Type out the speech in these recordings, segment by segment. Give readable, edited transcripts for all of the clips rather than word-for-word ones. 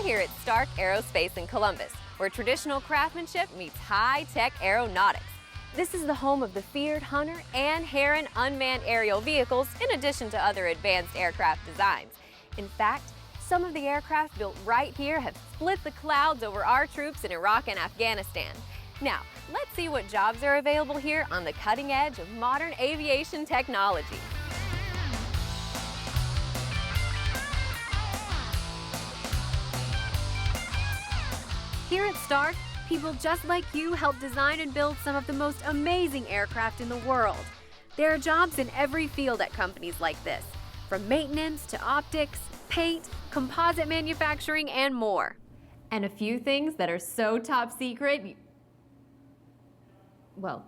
here at Stark Aerospace in Columbus, where traditional craftsmanship meets high-tech aeronautics. This is the home of the feared Hunter and Heron unmanned aerial vehicles, in addition to other advanced aircraft designs. In fact, some of the aircraft built right here have split the clouds over our troops in Iraq and Afghanistan. Now, let's see what jobs are available here on the cutting edge of modern aviation technology. Here at Stark, people just like you help design and build some of the most amazing aircraft in the world. There are jobs in every field at companies like this, from maintenance to optics, paint, composite manufacturing, and more. And a few things that are so top secret, well,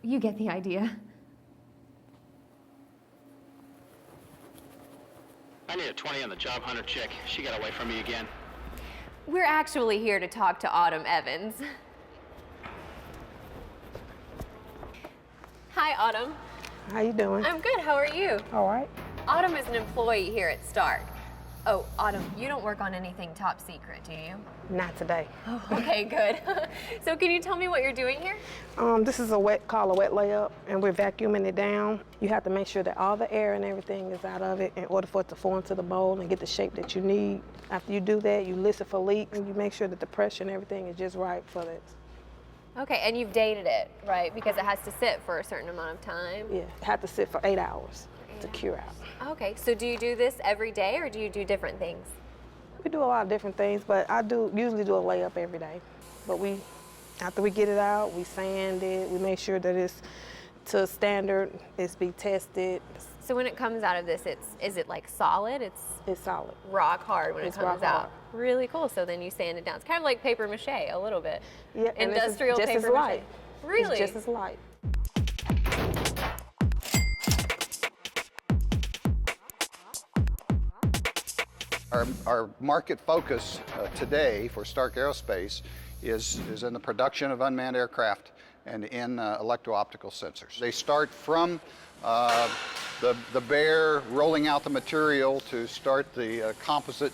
you get the idea. I need a 20 on the job hunter chick. She got away from me again. We're actually here to talk to Autumn Evans. Hi, Autumn. How you doing? I'm good. How are you? All right. Autumn is an employee here at Stark. Oh, Autumn, you don't work on anything top secret, do you? Not today. Oh, okay, good. So can you tell me what you're doing here? This is called a wet layup, and we're vacuuming it down. You have to make sure that all the air and everything is out of it in order for it to form to the bowl and get the shape that you need. After you do that, you listen for leaks, and you make sure that the pressure and everything is just right for this. Okay, and you've dated it, right? Because it has to sit for a certain amount of time. Yeah, it has to sit for 8 hours to cure out. Okay, so do you do this every day, or do you do different things? We do a lot of different things, but I usually do a layup every day. But after we get it out, we sand it, we make sure that it's to standard, it's be tested. So when it comes out of this, is it like solid? It's solid. Rock hard when it comes out. Hard. Really cool. So then you sand it down. It's kind of like paper mache, a little bit. Yeah, industrial just paper as light. mache. Really? It's just as light. Our market focus today for Stark Aerospace is in the production of unmanned aircraft and in electro-optical sensors. They start from the bare rolling out the material to start the composite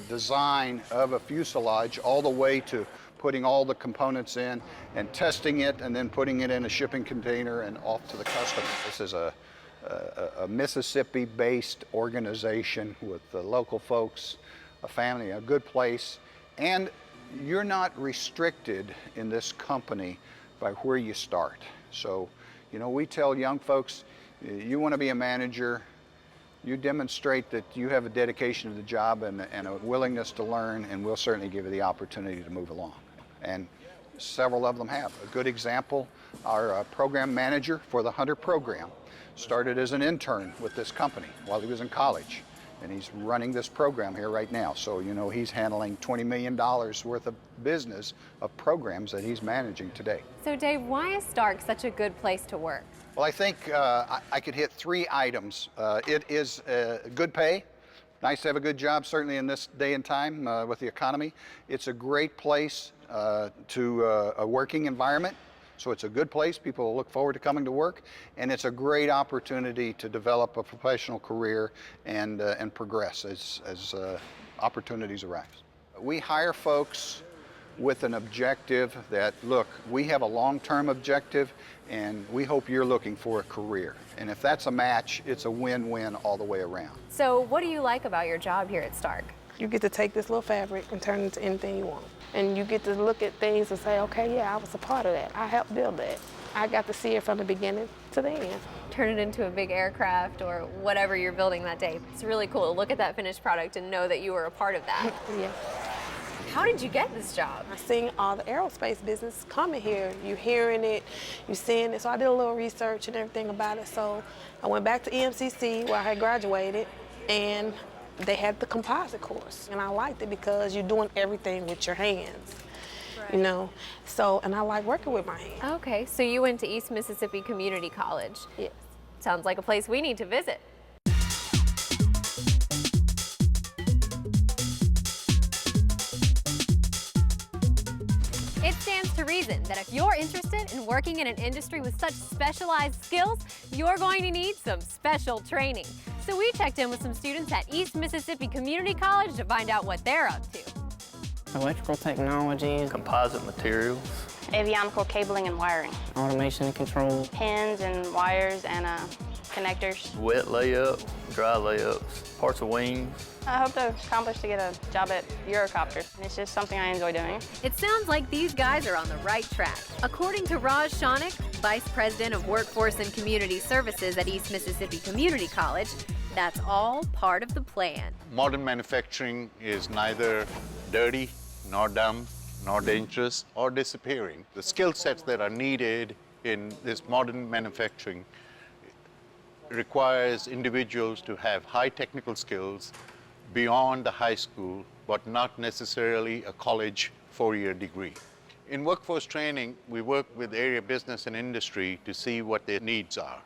design of a fuselage, all the way to putting all the components in and testing it, and then putting it in a shipping container and off to the customer. This is a Mississippi-based organization with the local folks, a family, a good place, and you're not restricted in this company by where you start. So, you know, we tell young folks, you want to be a manager, you demonstrate that you have a dedication to the job and a willingness to learn, and we'll certainly give you the opportunity to move along. And several of them have. A good example, our program manager for the Hunter program started as an intern with this company while he was in college, and he's running this program here right now. So, you know, he's handling $20 million worth of business of programs that he's managing today. So Dave, why is Stark such a good place to work? Well, I think I could hit 3 items. It is good pay. Nice to have a good job, certainly in this day and time with the economy. It's a great place to a working environment. So it's a good place. People look forward to coming to work, and it's a great opportunity to develop a professional career and progress as opportunities arise. We hire folks with an objective that, look, we have a long-term objective, and we hope you're looking for a career. And if that's a match, it's a win-win all the way around. So what do you like about your job here at Stark? You get to take this little fabric and turn it into anything you want. And you get to look at things and say, okay, yeah, I was a part of that. I helped build that. I got to see it from the beginning to the end. Turn it into a big aircraft or whatever you're building that day. It's really cool to look at that finished product and know that you were a part of that. Yeah. How did you get this job? I seen all the aerospace business coming here. You hearing it, you seeing it. So I did a little research and everything about it. So I went back to EMCC where I had graduated, and they had the composite course. And I liked it because you're doing everything with your hands. Right. You know, so, and I like working with my hands. Okay, so you went to East Mississippi Community College. Yes. Sounds like a place we need to visit. It stands to reason that if you're interested in working in an industry with such specialized skills, you're going to need some special training. So we checked in with some students at East Mississippi Community College to find out what they're up to. electrical technology, composite materials, avionical cabling and wiring, automation and control, pins and wires and connectors. wet layup, dry layups, parts of wings. I hope to accomplish to get a job at Eurocopter. It's just something I enjoy doing. It sounds like these guys are on the right track. According to Raj Shonik, Vice President of Workforce and Community Services at East Mississippi Community College, that's all part of the plan. Modern manufacturing is neither dirty, nor dumb, nor dangerous, or disappearing. The skill sets that are needed in this modern manufacturing requires individuals to have high technical skills beyond the high school, but not necessarily a college four-year degree. In workforce training, we work with area business and industry to see what their needs are.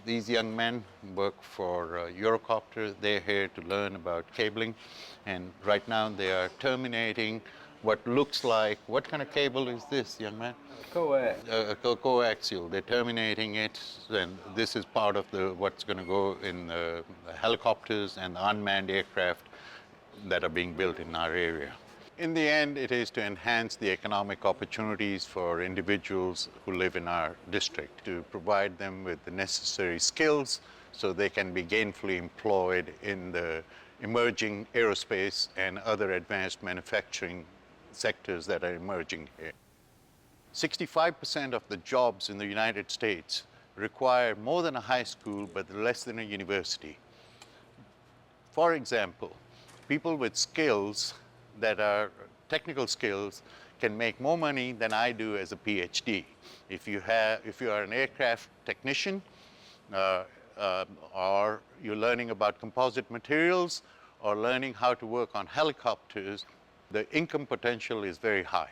These young men work for Eurocopter. They're here to learn about cabling, and right now they are terminating what looks like, what kind of cable is this, young man? Coaxial. They're terminating it, and this is part of what's going to go in the helicopters and unmanned aircraft that are being built in our area. In the end, it is to enhance the economic opportunities for individuals who live in our district, to provide them with the necessary skills so they can be gainfully employed in the emerging aerospace and other advanced manufacturing sectors that are emerging here. 65% of the jobs in the United States require more than a high school but less than a university. For example, people with skills that are technical skills can make more money than I do as a PhD. If you are an aircraft technician, or you're learning about composite materials, or learning how to work on helicopters, the income potential is very high.